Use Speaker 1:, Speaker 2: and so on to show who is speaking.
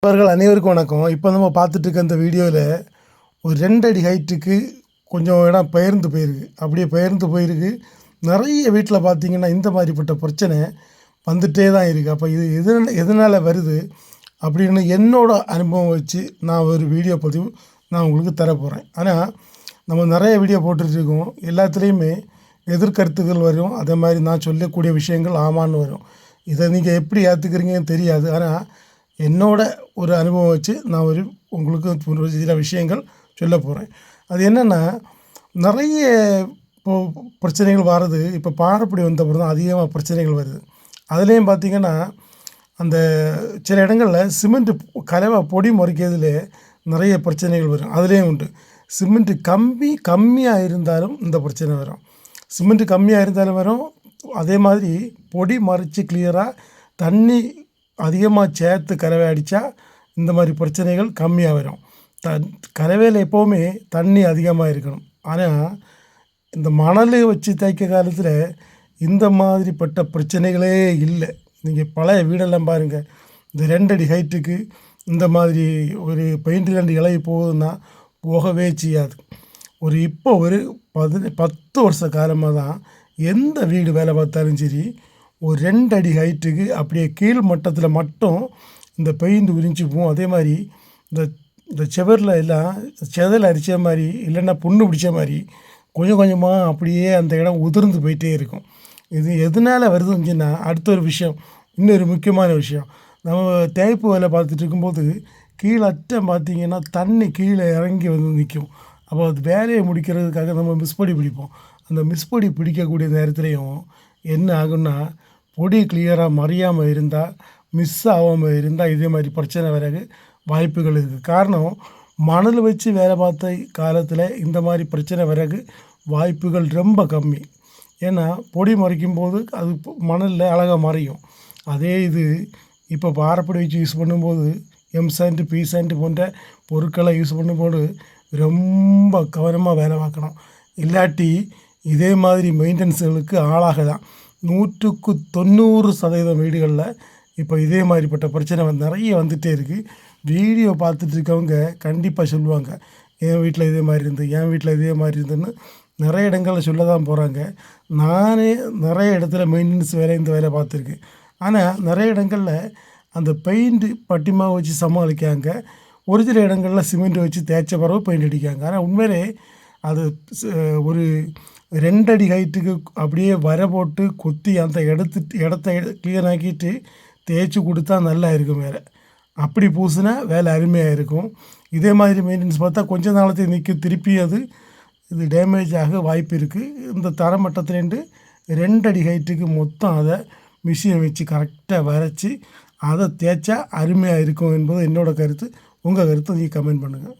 Speaker 1: அவர்கள் அனைவருக்கும் வணக்கம். இப்போ நம்ம பார்த்துட்டு இருக்க இந்த வீடியோவில் ஒரு 2 அடி ஹைட்டுக்கு கொஞ்சம் இடம் பெயர்ந்து போயிருக்கு. அப்படியே பெயர்ந்து போயிருக்கு. நிறைய வீட்டில் பார்த்திங்கன்னா இந்த மாதிரிப்பட்ட பிரச்சனை வந்துகிட்டே தான் இருக்குது. அப்போ இது எதனால் வருது அப்படின்னு என்னோட அனுபவம் வச்சு நான் ஒரு வீடியோ பதிவு நான் உங்களுக்கு தர போகிறேன். ஆனால் நம்ம நிறைய வீடியோ போட்டுட்ருக்கோம். எல்லாத்துலேயுமே எதிர்கருத்துகள் வரும். அதே மாதிரி நான் சொல்லக்கூடிய விஷயங்கள் ஆமான்னு வரும். இதை நீங்கள் எப்படி ஏற்றுக்கிறீங்கன்னு தெரியாது. ஆனால் என்னோட ஒரு அனுபவம் வச்சு நான் உங்களுக்கு ஒரு சில விஷயங்கள் சொல்ல போகிறேன். அது என்னென்னா, நிறைய பிரச்சனைகள் வர்றது இப்போ பாரப்படி வந்த அப்புறம் தான் அதிகமாக பிரச்சனைகள் வருது. அதுலேயும் பார்த்திங்கன்னா, அந்த சில இடங்களில் சிமெண்ட்டு கலவை பொடி முறைக்கிறதுலே நிறைய பிரச்சனைகள் வரும். அதுலேயும் உண்டு. சிமெண்ட்டு கம்மியாக இருந்தாலும் இந்த பிரச்சனை வரும். சிமெண்ட்டு கம்மியாக இருந்தாலும் வரும். அதே மாதிரி பொடி மறைச்சி கிளியராக தண்ணி அதிகமாக சேர்த்து கலவை அடித்தா இந்த மாதிரி பிரச்சனைகள் கம்மியாக வரும். கலவையில் எப்போவுமே தண்ணி அதிகமாக இருக்கணும். ஆனால் இந்த மணல் வச்சு தைக்க காலத்தில் இந்த மாதிரிப்பட்ட பிரச்சனைகளே இல்லை. நீங்கள் பழைய வீடெல்லாம் பாருங்கள். இந்த 2 அடி ஹைட்டுக்கு இந்த மாதிரி ஒரு பெயிண்ட் 2 இலை போகுதுன்னா போகவே செய்யாது. இப்போ ஒரு 10 வருஷ காலமாக தான் எந்த வீடு வேலை பார்த்தாலும் சரி, ஒரு 2 அடி ஹைட்டுக்கு அப்படியே கீழ் மட்டத்தில் மட்டும் இந்த பெயிண்ட் உறிஞ்சி போகும். அதே மாதிரி இந்த செவரில் எல்லாம் செதல் அரித்த மாதிரி இல்லைன்னா புண்ணு பிடிச்ச மாதிரி கொஞ்சம் கொஞ்சமாக அப்படியே அந்த இடம் உதிர்ந்து போயிட்டே இருக்கும். இது எதனால் வருதுன்னா, அடுத்த ஒரு விஷயம், இன்னொரு முக்கியமான விஷயம், நம்ம தேய்ப்பு வேலை பார்த்துட்டு இருக்கும்போது கீழே அட்டம் பார்த்திங்கன்னா தண்ணி கீழே இறங்கி வந்து நிற்கும். அப்போ அது வேலையை முடிக்கிறதுக்காக நம்ம மிஸ்படி பிடிப்போம். அந்த மிஸ்படி பிடிக்கக்கூடிய நேரத்துலையும் என்ன ஆகுன்னா, பொடி கிளியராக மறையாமல் இருந்தால், மிஸ் ஆகாமல் இருந்தால் இதே மாதிரி பிரச்சனை வரக்கு வாய்ப்புகள் இருக்குது. காரணம், மணல் வச்சு வேலை பார்த்த காலத்தில் இந்த மாதிரி பிரச்சனை வரக்கு வாய்ப்புகள் ரொம்ப கம்மி. ஏன்னா பொடி மறைக்கும் போது அது மணலில் அழகாக மறையும். அதே இது இப்போ பாரப்படி வச்சு யூஸ் பண்ணும்போது எம்சாண்ட் பீசாண்ட் போன்ற பொருட்களை யூஸ் பண்ணும்போது ரொம்ப கவனமாக வேலை பார்க்கணும். இல்லாட்டி இதே மாதிரி மெயின்டெனன்ஸுகளுக்கு ஆளாகலாம். 190% வீடுகளில் இப்போ இதே மாதிரிப்பட்ட பிரச்சனை நிறைய வந்துகிட்டே இருக்குது. வீடியோ பார்த்துட்டு இருக்கவங்க கண்டிப்பாக சொல்லுவாங்க, என் வீட்டில் இதே மாதிரி இருந்து, என் வீட்டில் இதே மாதிரி இருந்துன்னு நிறைய இடங்களில் சொல்ல தான் போகிறாங்க. நானே நிறைய இடத்துல மெயின்டெனன்ஸ் வேலை இந்த வேலை பார்த்துருக்கேன். ஆனால் நிறைய இடங்களில் அந்த பெயிண்ட்டு பட்டிமாவை வச்சு சமாளிக்காங்க. ஒரு சில இடங்களில் சிமெண்ட் வச்சு தேய்ச்ச பிறகு பெயிண்ட் அடிக்காங்க. ஆனால் உண்மையிலே அது ஒரு 2 அடி ஹைட்டுக்கு அப்படியே வரை போட்டு கொத்தி அந்த இடத்த கிளியர் ஆக்கிட்டு தேய்ச்சி கொடுத்தா நல்லா இருக்கும் வேலை. அப்படி பூசினா வேலை அருமையாக இருக்கும். இதே மாதிரி மெயின்டெனன்ஸ் பார்த்தா கொஞ்ச நாளத்துக்கு நிற்கும், திருப்பி இது டேமேஜ் ஆக வாய்ப்பு இருக்குது. இந்த தரமட்டத்துலேருந்து 2 அடி ஹைட்டுக்கு மொத்தம் அதை மிஷினை வச்சு கரெக்டாக வரைச்சி அதை தேய்ச்சா அருமையாக இருக்கும் என்பது என்னோடய கருத்து. உங்கள் கருத்தை நீங்கள் கமெண்ட் பண்ணுங்கள்.